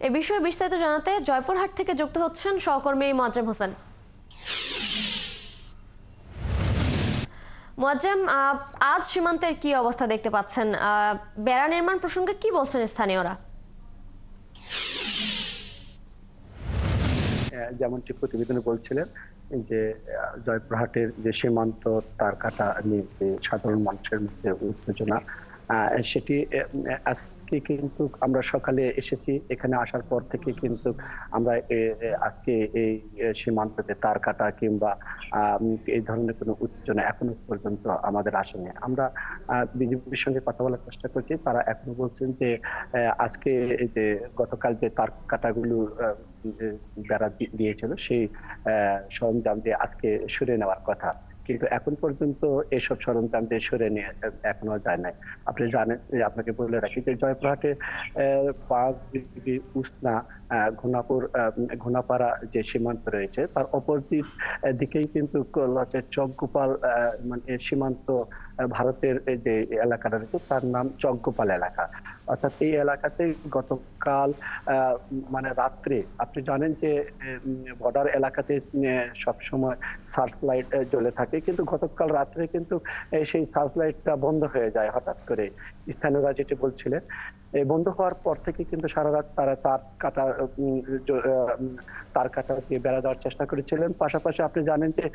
এ বিষয়ে বিস্তারিত জানাতে জয়পুরহাট থেকে যুক্ত হচ্ছেন সহকর্মী মোয়াজ্জেম হোসেন। মোয়াজ্জেম, আজ সীমান্তের কি অবস্থা দেখতে পাচ্ছেন? বেড়া নির্মাণ প্রসঙ্গে কি বলছেন স্থানীয়রা? যেমনটি প্রতিবেদনে বলছিলেন যে জয়পুরহাটের যে সীমান্ত তার কাটা নিয়ে যে সাধারণ মানুষের মধ্যে উত্তেজনা, সেটি আজকে কিন্তু আমরা সকালে এসেছি। এখানে আসার পর থেকে কিন্তু আমরা আজকে এই সীমান্ততে তার কাটা কিংবা এই ধরনের কোনো উত্তেজনা এখনো পর্যন্ত আমাদের আসেনি। আমরা বিজেপির সঙ্গে কথা বলার চেষ্টা করছি। তারা এখনো বলছেন যে আজকে এই যে গতকাল যে তার কাটাগুলো যারা দিয়েছিল সেই সরঞ্জাম দিয়ে আজকে সরিয়ে নেওয়ার কথা, কিন্তু এখন পর্যন্ত এসব সরঞ্জাম দিয়ে সরিয়ে নিয়ে এখনো যায় নাই। আপনি জানেন, আপনাকে বলে রাখি যে জয়পুরহাটে উসনা ঘোনাপাড়া যে সীমান্ত রয়েছে তার অপোজিট দিকেই কিন্তু চকগোপাল মানে সীমান্ত ভারতের যে এলাকাটা রয়েছে তার নাম চকগোপাল এলাকা। অর্থাৎ এই এলাকাতে গতকাল মানে রাত্রে, আপনি জানেন যে বর্ডার এলাকাতে সবসময় সার্চ লাইট জ্বলে থাকে, কিন্তু গতকাল রাত্রে কিন্তু সেই সার্চ লাইটটা বন্ধ হয়ে যায় হঠাৎ করে। স্থানীয়রা যেটি বলছিলেন, বন্ধ হওয়ার পর থেকে কিন্তু সারা রাত তারা তার কাটা দিয়ে বেড়া দেওয়ার চেষ্টা করেছিলেন। পাশাপাশি আপনি জানেন যে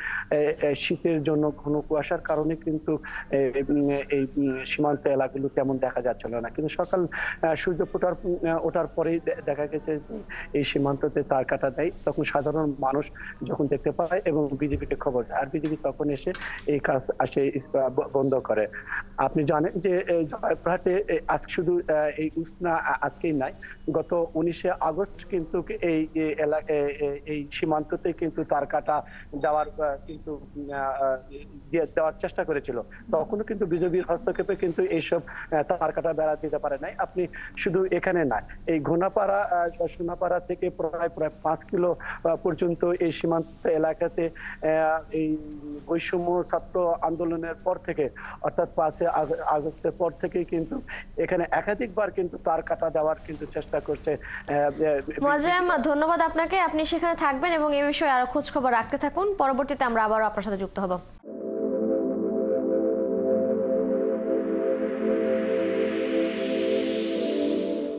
শীতের জন্য ঘন কুয়াশার কারণে কিন্তু এই সীমান্ত এলাকাগুলো তেমন দেখা যাচ্ছিল না, কিন্তু সকাল সূর্য ওঠার পরেই দেখা গেছে এই সীমান্ততে তার কাটা দেয়। তখন সাধারণ মানুষ যখন দেখতে পায় এবং বিজেপিকে খবর দেয়, আর বিজেপি তখন এসে এই কাজ বন্ধ করে। আপনি জানেন যে জয়পুরহাটে আজকে শুধু এই উসনা আজকেই নাই, গত 19শে আগস্ট কিন্তু এই এই সীমান্ততে কিন্তু তার কাটা দেওয়ার কিন্তু দেওয়ার চেষ্টা করেছিল। তখনও কিন্তু বিজেপির হস্তক্ষেপে কিন্তু এইসব তার কাটা বেড়া দিতে পারে নাই। আপনি শুধু এখানে না, এই সোনাপাড়া থেকে প্রায় 5 কিলো পর্যন্ত এই সীমান্ত এলাকাতে এই বৈষম্য ছাত্র আন্দোলনের পর থেকে, অর্থাৎ 5 আগস্টের পর থেকে কিন্তু এখানে একাধিকবার কিন্তু তার কাটা দেওয়ার কিন্তু চেষ্টা করছে। মোয়াজ্জেম, ধন্যবাদ আপনাকে। আপনি সেখানে থাকবেন এবং এই বিষয়ে আরো খোঁজ খবর রাখতে থাকুন। পরবর্তীতে আমরা আবারও আপনার সাথে যুক্ত হব।